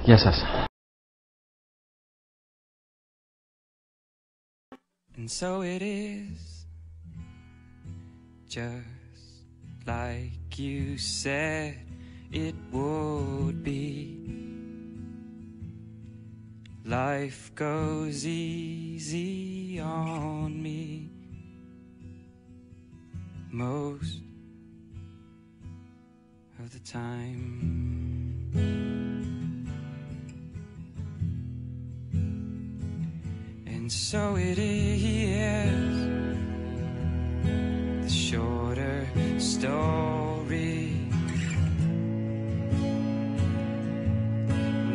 Γεια σας. And so it is, just like you said it would be. Life goes easy on me most of the time. And so it is, the shorter story.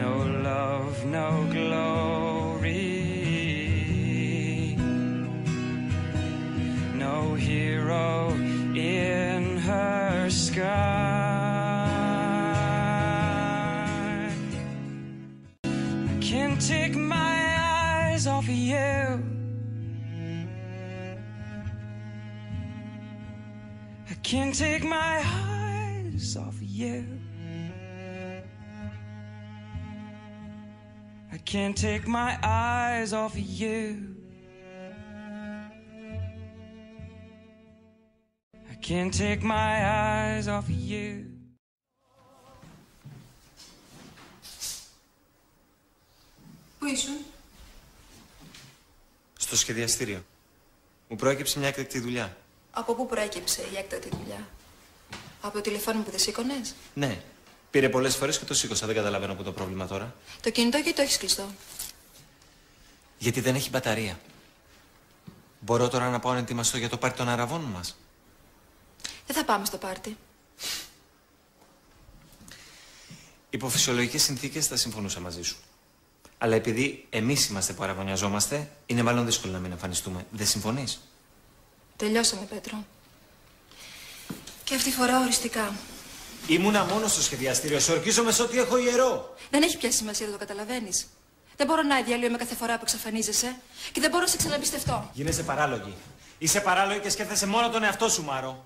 No love, no glory. No hero in her sky. I can't take my eyes off of you. I can't take my eyes off of you. I can't take my eyes off of you. I can't take my eyes off of you. Πού ήσουν? Στο σχεδιαστήριο. Μου προέκυψε μια έκτακτη δουλειά. Από πού προέκυψε η έκτακτη δουλειά? Από το τηλεφώνημα που δεν σήκωνες? Ναι. Πήρε πολλές φορές και το σήκωσα. Δεν καταλαβαίνω που το πρόβλημα τώρα. Το κινητό γιατί το έχεις κλειστό? Γιατί δεν έχει μπαταρία. Μπορώ τώρα να πάω να ετοιμαστώ για το πάρτι των αραβών μας? Δεν θα πάμε στο πάρτι. Υπό φυσιολογικές συνθήκες θα συμφωνούσα μαζί σου. Αλλά επειδή εμείς είμαστε που αραβωνιαζόμαστε, είναι μάλλον δύσκολο να μην εμφανιστούμε. Δεν συμφωνείς? Τελειώσαμε, Πέτρο. Και αυτή τη φορά οριστικά. Ήμουνα μόνο στο σχεδιαστήριο. Σε ορκίζομαι σε ό,τι έχω ιερό. Δεν έχει πια σημασία, δεν το καταλαβαίνεις. Δεν μπορώ να διαλύομαι κάθε φορά που εξαφανίζεσαι και δεν μπορώ να σε ξαναμπιστευτώ. Γίνεσαι παράλογη. Είσαι παράλογη και σκέφτεσαι μόνο τον εαυτό σου, Μάρο.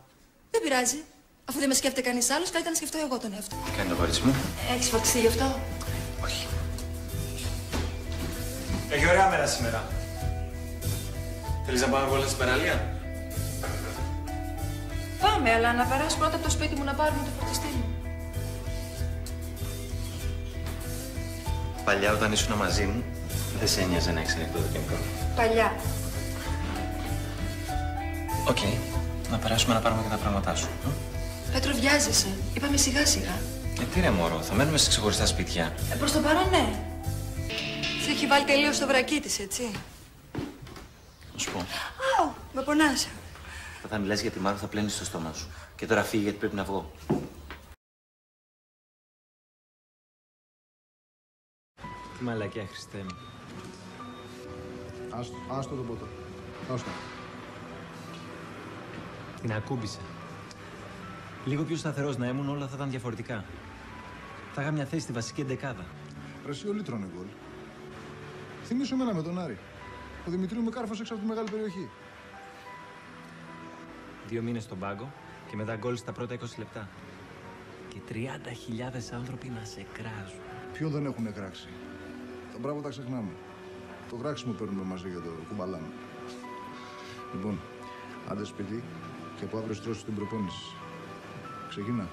Δεν πειράζει. Αφού δεν με σκέφτεται κανείς άλλος, καλύτερα να σκεφτώ εγώ τον εαυτό. Τι κάνει το κορίτσι μου? Έχεις φορτιστεί γι' αυτό? Όχι. Έχει ωραία μέρα σήμερα. Θέλεις να πάμε όλα στην παραλία? Πάμε, αλλά να περάσω πρώτα από το σπίτι μου να πάρουμε το φορτιστή μου. Παλιά, όταν ήσουν μαζί μου, δεν σε ένοιαζε να έχεις ανοιχτό το κινητό. Παλιά. Οκ. Να περάσουμε να πάρουμε και τα πράγματά σου. Πέτρο, βιάζεσαι. Είπαμε σιγά σιγά. Τι ρε μωρό, θα μένουμε σε ξεχωριστά σπίτια. Προς το παρόν, ναι. Σε έχει βάλει τελείως στο βρακί της, έτσι. Να σου πω. Αου, με πονάς. Όταν μιλάς για τη Μάρο θα πλένεις το στόμα σου. Και τώρα φύγει γιατί πρέπει να βγω. Τι μαλακιά, Χριστέ μου. Άστο το ποτό. Άστο. Την ακούμπησα. Λίγο πιο σταθερός να ήμουν, όλα θα ήταν διαφορετικά. Θα είχα μια θέση στη βασική εντεκάδα. Ρε εσύ όλοι τρώνε γκολ. Θυμήσου εμένα με τον Άρη. Ο Δημητρίου με κάρφωσε έξω από τη μεγάλη περιοχή. 2 μήνες στον πάγκο και μετά γκολ στα πρώτα 20 λεπτά. Και 30.000 άνθρωποι να σε κράζουν. Ποιον δεν έχουνε κράξει. Τα μπράβο τα ξεχνάμε. Το κράξιμο παίρνουμε μαζί για το κουμπαλάμε. Λοιπόν, άντε σπίτι και από αύριο στρώσου την προπόνηση. Ξεκινά.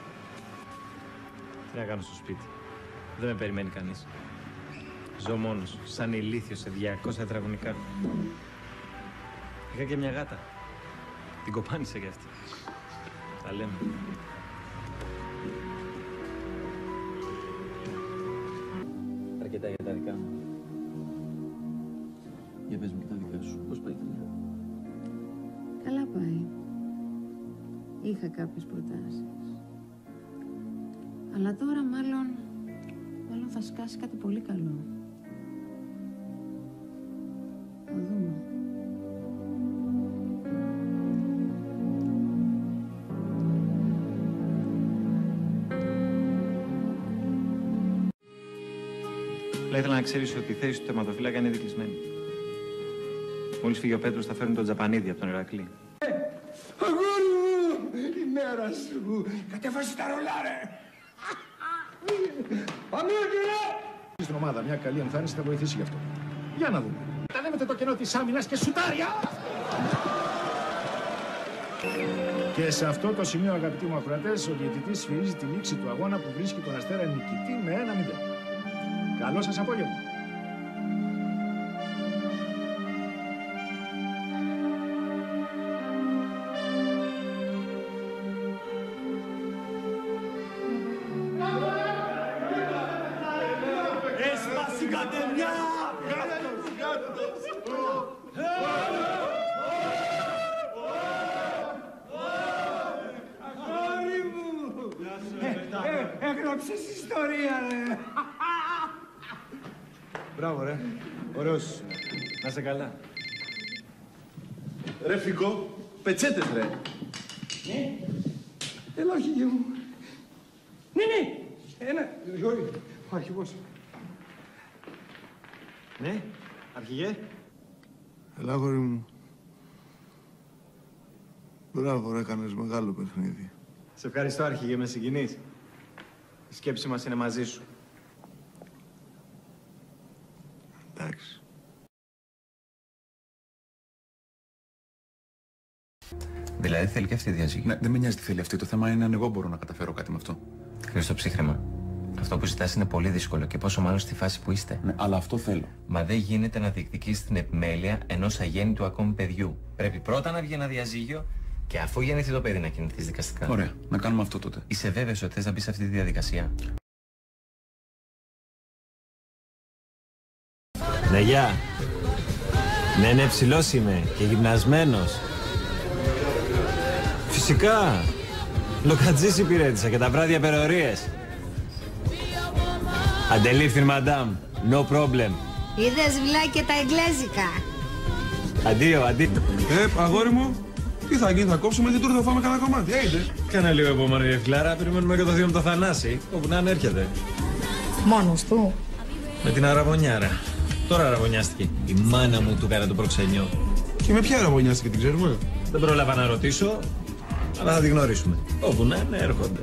Τι να κάνω στο σπίτι. Δεν με περιμένει κανείς. Ζω μόνος, σαν ηλίθιος σε 200 τετραγωνικά. Είχα και μια γάτα. Την κοπάνισα κι αυτή. Τα λέμε. Αρκετά για τα δικά μου. Για πες μου και τα δικά σου. Πώς πάει η δουλειά? Καλά πάει. Είχα κάποιες προτάσεις. Αλλά τώρα μάλλον θα σκάσει κάτι πολύ καλό. Θα δούμε. Αλλά ήθελα να ξέρεις ότι η θέση του τερματοφύλακα είναι δικλεισμένη. Μόλις φύγει ο Πέτρος θα φέρουν τον Τζαπανίδη από τον Ηρακλή. Αγόρι μου, η μέρα σου. Κατέβασε τα ρολά, ρε. Πάμε, κύριε! Στην ομάδα μια καλή εμφάνιση θα βοηθήσει γι' αυτό. Για να δούμε. Κατανέμετε το κενό της άμυνας και σουτάρια! Και σε αυτό το σημείο, αγαπητοί μου ακροατές, ο διαιτητής σφυρίζει τη λήξη του αγώνα που βρίσκει τον Αστέρα νικητή με 1-0. Καλό σας απόγευμα. Έσπασε η κατεμιά! Έγραψες ιστορία, ρε! Μπράβο, ρε. Ωραίος. Να είσαι καλά. Ρε Φίκο, πετσέτες ρε. Ναι. Έλα, αρχηγέ μου. Ναι, ναι. Ένα. Γιώργη, ο αρχηγός. Ναι, αρχηγέ. Έλα, αγόρι μου. Μπράβο, ρε, έκανες μεγάλο παιχνίδι. Σε ευχαριστώ, αρχηγέ, με συγκινείς. Η σκέψη μας είναι μαζί σου. Εντάξει. Δηλαδή θέλει και αυτή η διαζύγη. Ναι, δεν με νοιάζει τι θέλει αυτή. Το θέμα είναι αν εγώ μπορώ να καταφέρω κάτι με αυτό. Χρήστο, ψύχρεμα. Αυτό που ζητάς είναι πολύ δύσκολο και πόσο μάλλον στη φάση που είστε. Ναι, αλλά αυτό θέλω. Μα δεν γίνεται να διεκδικείς την επιμέλεια ενός αγέννητου ακόμη παιδιού. Πρέπει πρώτα να βγει ένα διαζύγιο και αφού γεννηθεί το παιδί να κινηθείς δικαστικά. Ωραία, να κάνουμε αυτό τότε. Είσαι βέβαιος ότι θες να μπεις σε αυτή τη διαδικασία? Ναι, γεια. Ναι, ψηλός είμαι και γυμνασμένος. Φυσικά. Λοκατζής υπηρέτησα και τα βράδια περορίες. Αντελήφθην, μαντάμ. No problem. Είδες βλάκια τα εγγλέζικα. Αντίο. Αγόρι μου, τι θα γίνει, θα κόψουμε και τώρα θα φάμε κανένα κομμάτι. Έιντε. Κάνα λίγο υπομονή, ρε φιλάρα. Περιμένουμε και το θείο μου το Θανάση. Όπου να είναι έρχεται. Μόνος του. Με την αραβωνιάρα. Τώρα αραβωνιάστηκε. Η μάνα μου του έκανε το προξενιό. Και με ποια αραβωνιάστηκε, την ξέρουμε? Δεν πρόλαβα να ρωτήσω, αλλά θα τη γνωρίσουμε. Όπου να είναι, έρχονται.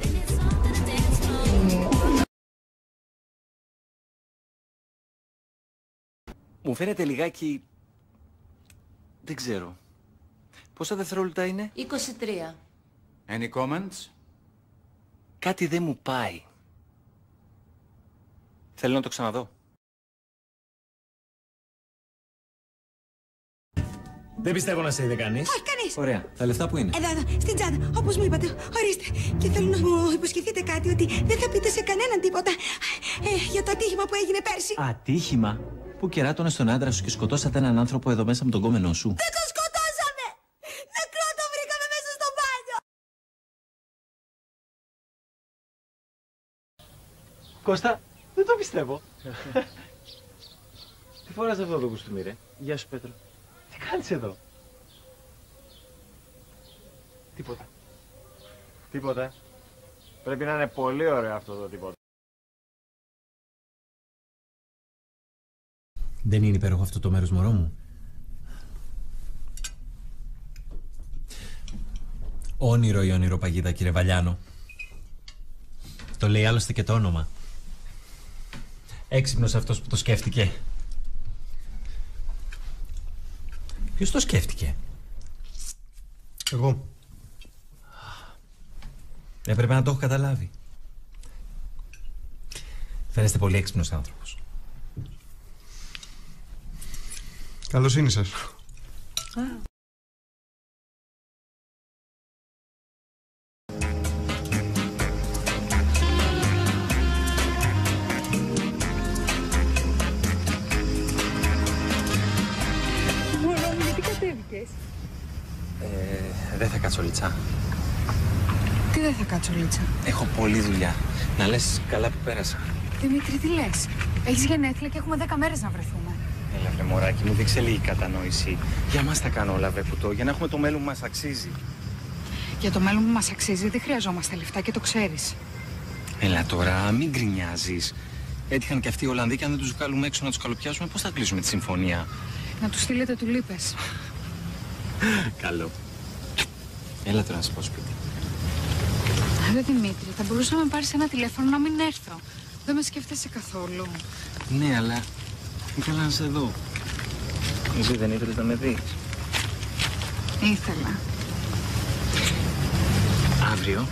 Μου φαίνεται λιγάκι... Δεν ξέρω. Πόσα δευτερόλεπτα είναι? 23. Any comments? Κάτι δεν μου πάει. Θέλω να το ξαναδώ. Δεν πιστεύω να σε είδε κανείς. Όχι, κανείς. Ωραία. Τα λεφτά που είναι? Εδώ, στην τσάντα, όπως μου είπατε. Ορίστε. Και θέλω να μου υποσχεθείτε κάτι, ότι δεν θα πείτε σε κανέναν τίποτα για το ατύχημα που έγινε πέρσι. Ατύχημα? Που κεράτωνε στον άντρα σου και σκοτώσατε έναν άνθρωπο εδώ μέσα με τον κόμενό σου. Δεν το σκοτώσαμε! Νεκρό το βρήκαμε μέσα στο μπάνιο! Κώστα, δεν το πιστεύω. Τι φοράς αυτό το κουστούμι, ρε? Γεια σου, Πέτρο. Τι κάνεις εδώ? Τίποτα. Πρέπει να είναι πολύ ωραίο αυτό το τίποτα. Δεν είναι υπέροχο αυτό το μέρος, μωρό μου? Όνειρο η ονειροπαγίδα, κύριε Βαλιάνο. Το λέει άλλωστε και το όνομα. Έξυπνος αυτός που το σκέφτηκε. Ποιος το σκέφτηκε? Εγώ. Έπρεπε να το έχω καταλάβει. Φαίνεστε πολύ έξυπνος άνθρωπος. Καλοσύνη σας. Μωρό μου, γιατί κατέβηκες? Δεν θα κάτσω λίτσα. Τι δεν θα κάτσω λίτσα? Έχω πολλή δουλειά. Να λες καλά που πέρασα. Δημήτρη, τι λες? Έχεις γενέθλια και έχουμε 10 μέρες να βρεθούμε. Έλα βρε μωράκι μου, δείξε λίγη κατανόηση. Για μας τα κάνω όλα βρε κουτό, για να έχουμε το μέλλον που μας αξίζει. Για το μέλλον που μας αξίζει δεν χρειαζόμαστε λεφτά και το ξέρεις. Έλα τώρα, μην γκρινιάζεις. Έτυχαν και αυτοί οι Ολλανδοί και αν δεν τους βγάλουμε έξω να τους καλοπιάσουμε, πώς θα κλείσουμε τη συμφωνία? Να τους στείλετε τουλίπες. Καλό. Έλα τώρα να σε πάω σπίτι. Ρε Δημήτρη, θα μπορούσαμε να πάρεις ένα τηλέφωνο να μην έρθω. Δεν με σκέφτεσαι καθόλου. Ναι, αλλά ήθελα να σε δω. Εσύ δεν ήθελες να με δεις? Ήθελα. Αύριο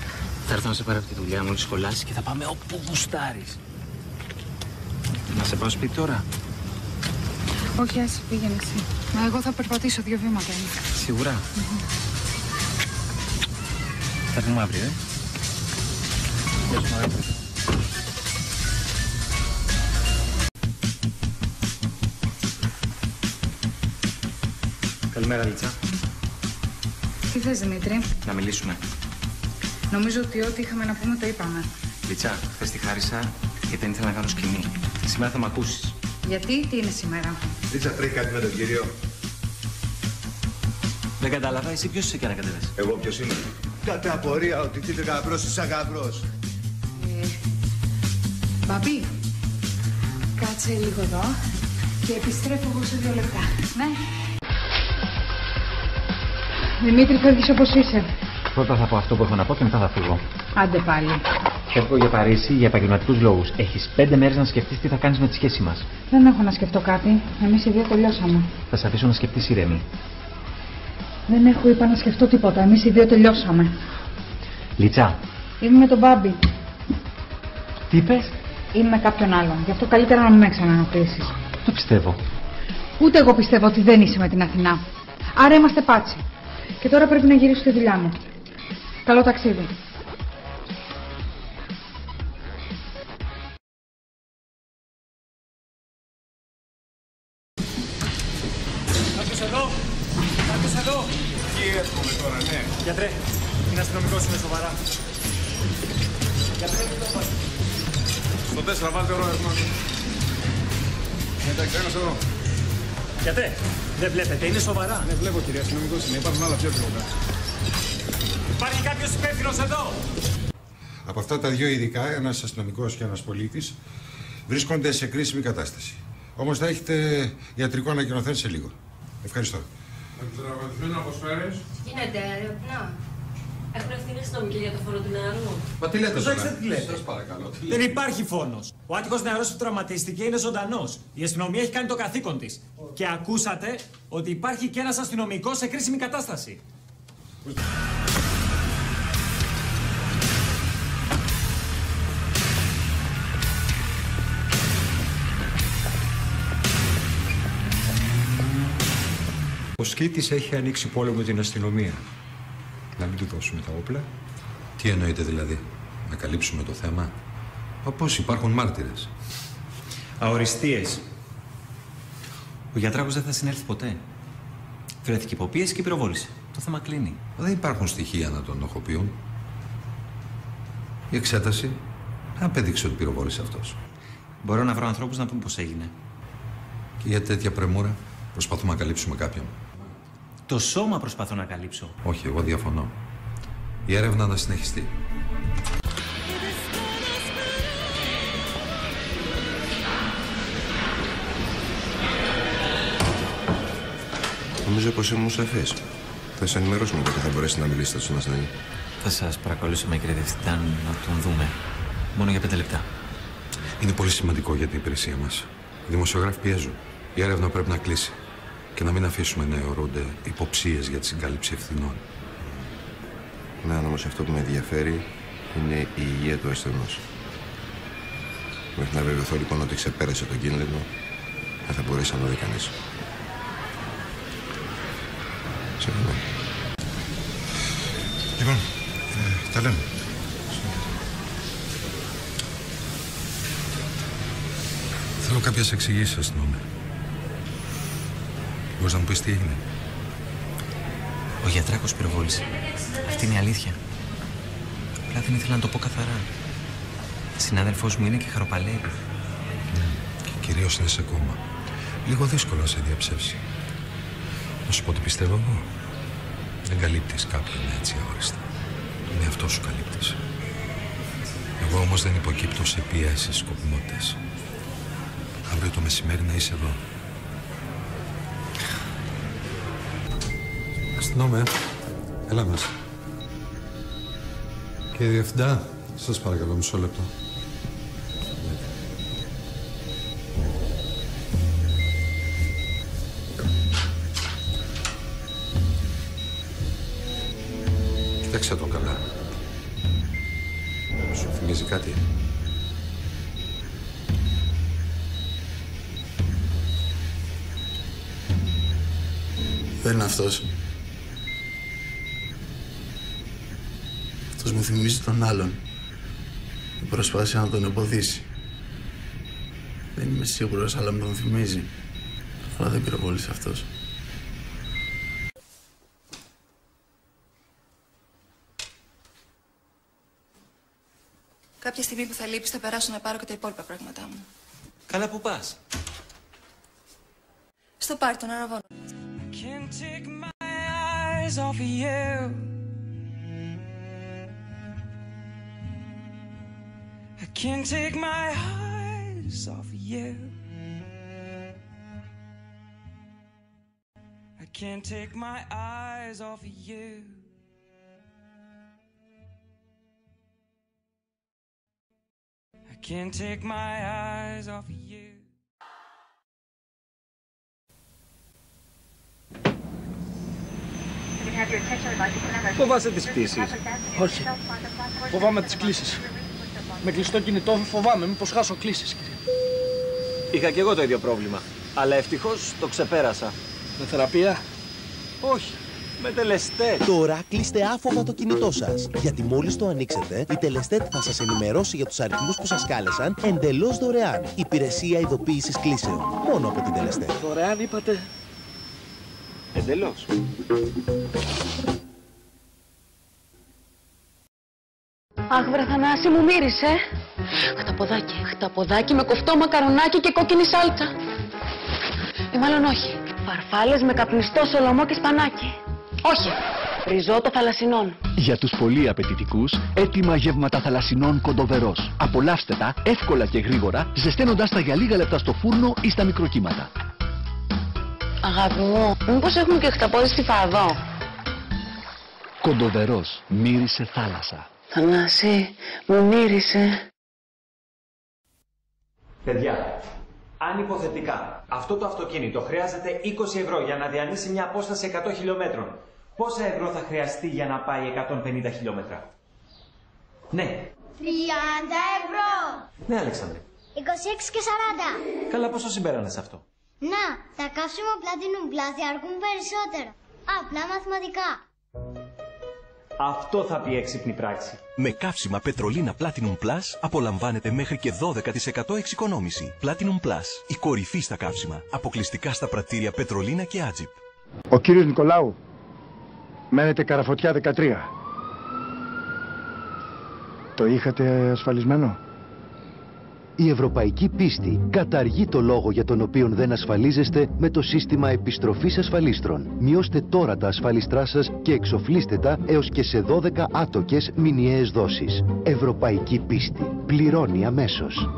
θα έρθω να σε πάρω από τη δουλειά μόλις σχολάσεις και θα πάμε όπου γουστάρεις. Να σε πάω σπίτι τώρα? Όχι, άσε, πήγαινε εσύ. Μα εγώ θα περπατήσω 2 βήματα. Σίγουρα? Θα πούμε αύριο, Γεια σου, μωρέ. Καλημέρα, Λίτσα. Τι θες, Δημήτρη? Να μιλήσουμε. Νομίζω ότι ό,τι είχαμε να πούμε το είπαμε. Λίτσα, χθες τη χάρισα γιατί δεν ήθελα να κάνω σκηνή. Σήμερα θα μ' ακούσεις. Γιατί, τι είναι σήμερα? Λίτσα, τρέχει κάτι με τον κύριο. Δεν κατάλαβα, εσύ ποιος είσαι και να κατέβες? Εγώ ποιος είμαι? Κάτι απορία ότι τι γαμπρός είσαι γαμπρός. Μπαμπή, κάτσε λίγο εδώ και επιστρέφω εγώ σε 2 λεπτά. Ναι. Δημήτρη, φεύγεις όπως είσαι. Πρώτα θα πω αυτό που έχω να πω και μετά θα φύγω. Άντε πάλι. Φεύγω για Παρίσι για επαγγελματικούς λόγους. Έχεις 5 μέρες να σκεφτείς τι θα κάνεις με τη σχέση μας. Δεν έχω να σκεφτώ κάτι. Εμείς οι 2 τελειώσαμε. Θα σε αφήσω να σκεφτείς ηρεμή. Δεν έχω, είπα, να σκεφτώ τίποτα. Εμείς οι 2 τελειώσαμε. Λίτσα. Είμαι με τον Μπάμπη. Τι είπες? Είμαι με κάποιον άλλον. Γι' αυτό καλύτερα να μην με ξαναενοχλήσεις. Το πιστεύω. Ούτε εγώ πιστεύω ότι δεν είσαι με την Αθηνά. Άρα είμαστε πάτσι. Και τώρα πρέπει να γυρίσω στη δουλειά μου. Καλό ταξίδι. Κάποιος εδώ! Κάποιος εδώ! Τι έρχομαι τώρα, ναι. Γιατρέ, είναι αστυνομικός, είναι σοβαρά. Γιατρέ, τι το πάτε? Στο 4 βάλτε ρόλερμα. Εντάξει, ένας εδώ. Γιατρέ, δεν βλέπετε, είναι σοβαρά. Ναι, βλέπω, κύριε, αστυνομικός είναι. Υπάρχουν άλλα πιο εύκολα. Υπάρχει κάποιος υπεύθυνος εδώ! Από αυτά τα 2 ειδικά, ένας αστυνομικός και ένας πολίτης, βρίσκονται σε κρίσιμη κατάσταση. Όμως θα έχετε ιατρικό ανακοινωθέν σε λίγο. Ευχαριστώ. Με τους τραυματισμένους αποσφαίρες. Γίνεται αεροπνά. Έχουν ευθύνη αστυνομική για το φόνο του νεαρού. Μα τι λέτε, Προσέξτε τι λέτε. Σας παρακαλώ. Δεν υπάρχει φόνος. Ο άτυχος νεαρός που τραυματίστηκε είναι ζωντανός. Η αστυνομία έχει κάνει το καθήκον της. Και ακούσατε ότι υπάρχει και ένας αστυνομικός σε κρίσιμη κατάσταση. Ο Σκήτης έχει ανοίξει πόλεμο με την αστυνομία. Να μην του δώσουμε τα όπλα. Τι εννοείτε δηλαδή, να καλύψουμε το θέμα? Πώς υπάρχουν μάρτυρες? Αοριστείες. Ο γιατράκος δεν θα συνέλθει ποτέ. Βρέθηκε υποπίεση και πυροβόλησε. Το θέμα κλείνει. Δεν υπάρχουν στοιχεία να τον οχοποιούν. Η εξέταση απέδειξε ότι πυροβόλησε αυτός. Μπορώ να βρω ανθρώπους να πούν πώς έγινε. Και για τέτοια πρεμούρα προσπαθούμε να καλύψουμε κάποιον. Το σώμα προσπαθώ να καλύψω. Όχι, εγώ διαφωνώ. Η έρευνα να συνεχιστεί. Νομίζω πως ήμουν σαφής. Θα σας ενημερώσουμε πότε θα μπορέσει να μιλήσετε στον ασθενή. Θα σας παρακαλούσαμε, κύριε Διευθυντά, να τον δούμε. Μόνο για 5 λεπτά. Είναι πολύ σημαντικό για την υπηρεσία μας. Οι δημοσιογράφοι πιέζουν. Η έρευνα πρέπει να κλείσει. Και να μην αφήσουμε να αιωρούνται υποψίες για τη συγκάλυψη ευθυνών. Ναι, όμως αυτό που με ενδιαφέρει είναι η υγεία του ασθενούς. Μέχρι να βεβαιωθώ λοιπόν ότι ξεπέρασε τον κίνδυνο, δεν θα μπορέσει να το δει κανείς. Συγγνώμη. Λοιπόν, τα λέμε. Θέλω κάποιες εξηγήσεις, αστυνόμε. Μπορείς να μου πεις τι έγινε? Ο γιατράκος πυροβόλησε. Αυτή είναι η αλήθεια. Απλά δεν ήθελα να το πω καθαρά. Συνάδελφός μου είναι και χαροπαλεύει. Και κυρίως είναι σε κόμμα. Λίγο δύσκολο να σε διαψεύσει. Να σου πω τι πιστεύω εγώ. Δεν καλύπτεις κάποιον έτσι αόριστα. Είναι αυτό σου καλύπτεις. Εγώ όμως δεν υποκύπτω σε πιέσεις, σκοπιμότητες. Αύριο το μεσημέρι να είσαι εδώ. Αστυνόμε, έλα μέσα. Κύριε Διευθυντά, σας παρακαλώ μισό λεπτό. Κοίταξε το καλά. Σου θυμίζει κάτι? Δεν είναι αυτός. Αυτός μου θυμίζει τον άλλον. Προσπάθησε να τον εμποδίσει. Δεν είμαι σίγουρος, αλλά με τον θυμίζει. Αλλά δεν πυροβόλησε αυτός. Κάποια στιγμή που θα λείπεις θα περάσω να πάρω και τα υπόλοιπα πράγματά μου. Καλά, πού πας? Στο πάρτι των Αραβών. Can't take my eyes off of you. I can't take my eyes off of you. I can't take my eyes off of you. I can't take my eyes off of you. Φοβάσαι τις πτήσεις? Όχι. Φοβάμαι τις κλήσεις. Με κλειστό κινητό φοβάμαι μήπως χάσω κλήσεις, κύριε. Είχα και εγώ το ίδιο πρόβλημα. Αλλά ευτυχώς το ξεπέρασα. Με θεραπεία? Όχι. Με τελεστέτ. Τώρα κλείστε άφοβα το κινητό σας. Γιατί μόλις το ανοίξετε, η τελεστέτ θα σας ενημερώσει για τους αριθμούς που σας κάλεσαν εντελώς δωρεάν. Υπηρεσία ειδοποίησης κλήσεων. Μόνο από την τελεστέτ. Δωρεάν είπατε? Εντελώς. Αχ, βρε Θανάση, μου μύρισε. Χταποδάκι. Χταποδάκι με κοφτό μακαρονάκι και κόκκινη σάλτσα. Ή μάλλον όχι. Φαρφάλες με καπνιστό σολομό και σπανάκι. Όχι. Ριζότο θαλασσινών. Για τους πολύ απαιτητικούς, έτοιμα γεύματα θαλασσινών Κοντοβερός. Απολαύστε τα εύκολα και γρήγορα, ζεσταίνοντας τα για λίγα λεπτά στο φούρνο ή στα μικροκύματα. Αγάπη μου, μήπως έχουμε και χταπόδι στη Φαδό? Κοντοβερός. Μύρισε θάλασσα. Θανάση, μου μύρισε. Παιδιά, αν υποθετικά αυτό το αυτοκίνητο χρειάζεται 20 ευρώ για να διανύσει μια απόσταση 100 χιλιόμετρων, πόσα ευρώ θα χρειαστεί για να πάει 150 χιλιόμετρα? Ναι. 30 ευρώ. Ναι, Αλέξανδρε. 26 και 40. Καλά, πόσο συμπέρανες αυτό? Να, τα καύσιμα Platinum Plus διαρκούν περισσότερο. Απλά μαθηματικά. Αυτό θα πει έξυπνη πράξη. Με καύσιμα Πετρολίνα Platinum Plus απολαμβάνετε μέχρι και 12% εξοικονόμηση. Platinum Plus, η κορυφή στα καύσιμα. Αποκλειστικά στα πρατήρια Πετρολίνα και Άτζιπ. Ο κύριος Νικολάου, μένετε Καραφωτιά 13. Το είχατε ασφαλισμένο? Η ευρωπαϊκή πίστη καταργεί το λόγο για τον οποίο δεν ασφαλίζεστε με το σύστημα επιστροφής ασφαλίστρων. Μειώστε τώρα τα ασφαλιστρά σας και εξοφλήστε τα έως και σε 12 άτοκες μηνιαίες δόσεις. Ευρωπαϊκή πίστη. Πληρώνει αμέσως.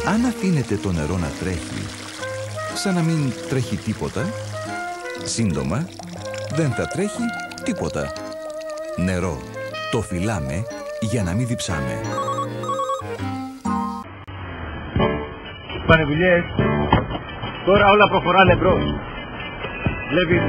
Αν αφήνετε το νερό να τρέχει, σαν να μην τρέχει τίποτα, σύντομα δεν θα τρέχει τίποτα. Νερό. Το φυλάμε για να μην διψάμε. Πάνε δουλειές. Τώρα όλα προχωράνε μπρος. Βλέπεις,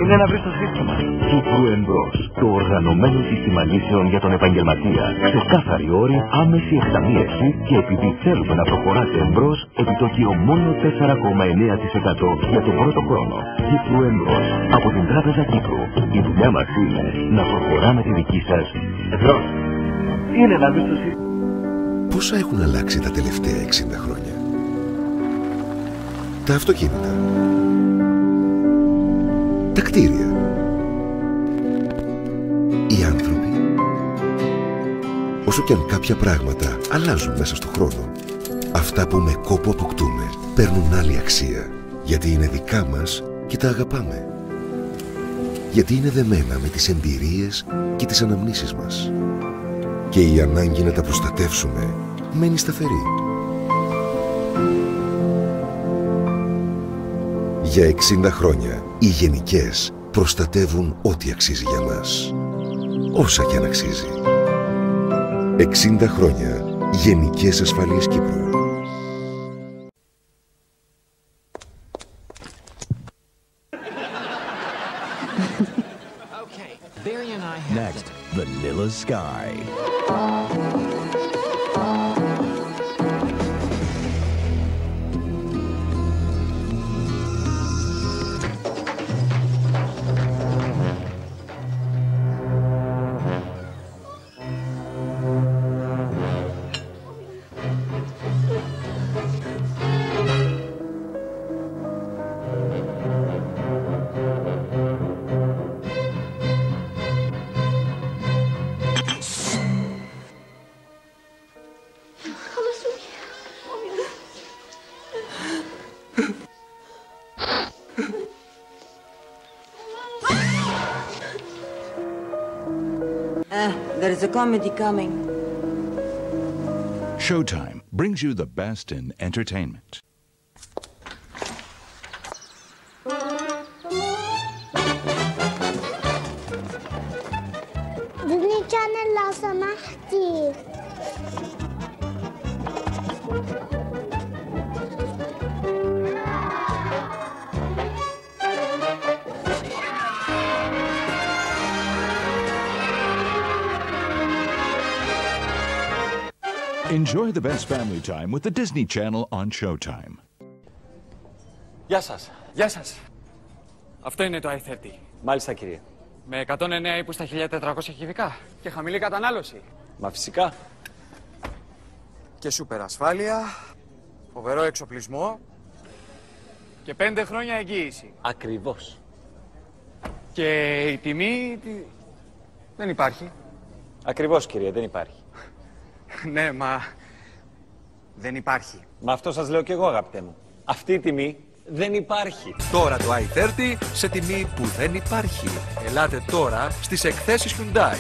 είναι να βρεις το σύστημα. Κύπρου Εμπρός, το οργανωμένο σύστημα λύσεων για τον επαγγελματία. Ξεκάθαροι όροι, άμεση εκταμείευση και επειδή θέλουμε να προχωράτε εμπρός, επιτόκιο μόνο 4,9% για τον πρώτο χρόνο. Κύπρου Εμπρός, από την Τράπεζα Κύπρου. Η δουλειά μας είναι να προχωράμε τη δική σας εμπρός. Τι είναι να βρεις το σύστημα. Πόσα έχουν αλλάξει τα τελευταία 60 χρόνια? Τα αυτοκίνητα, τα κτίρια, οι άνθρωποι. Όσο κι αν κάποια πράγματα αλλάζουν μέσα στον χρόνο, αυτά που με κόπο αποκτούμε παίρνουν άλλη αξία, γιατί είναι δικά μας και τα αγαπάμε. Γιατί είναι δεμένα με τις εμπειρίες και τις αναμνήσεις μας. Και η ανάγκη να τα προστατεύσουμε μένει σταθερή. Για 60 χρόνια, οι Γενικές προστατεύουν ό,τι αξίζει για μας. Όσα και αν αξίζει. 60 χρόνια, Γενικές Ασφαλείες Κύπρου. Next, Vanilla Sky. There is a comedy coming. Showtime brings you the best in entertainment. Disney Channel لو سمحتي. Enjoy the best family time with the Disney Channel on Showtime. Γεια σας. Γεια σας. Αυτό είναι το i30. Μάλιστα, κύριε. Με 109 ύπους στα 1400 κυβικά και χαμηλή κατανάλωση. Μα φυσικά. Και σούπερ ασφάλεια, φοβερό εξοπλισμό και 5 χρόνια εγγύηση. Ακριβώς. Και η τιμή δεν υπάρχει. Ακριβώς, κύριε, δεν υπάρχει. Ναι, μα δεν υπάρχει. Μα αυτό σας λέω κι εγώ, αγαπητέ μου. Αυτή η τιμή δεν υπάρχει. Τώρα το i30 σε τιμή που δεν υπάρχει. Ελάτε τώρα στις εκθέσεις Hyundai.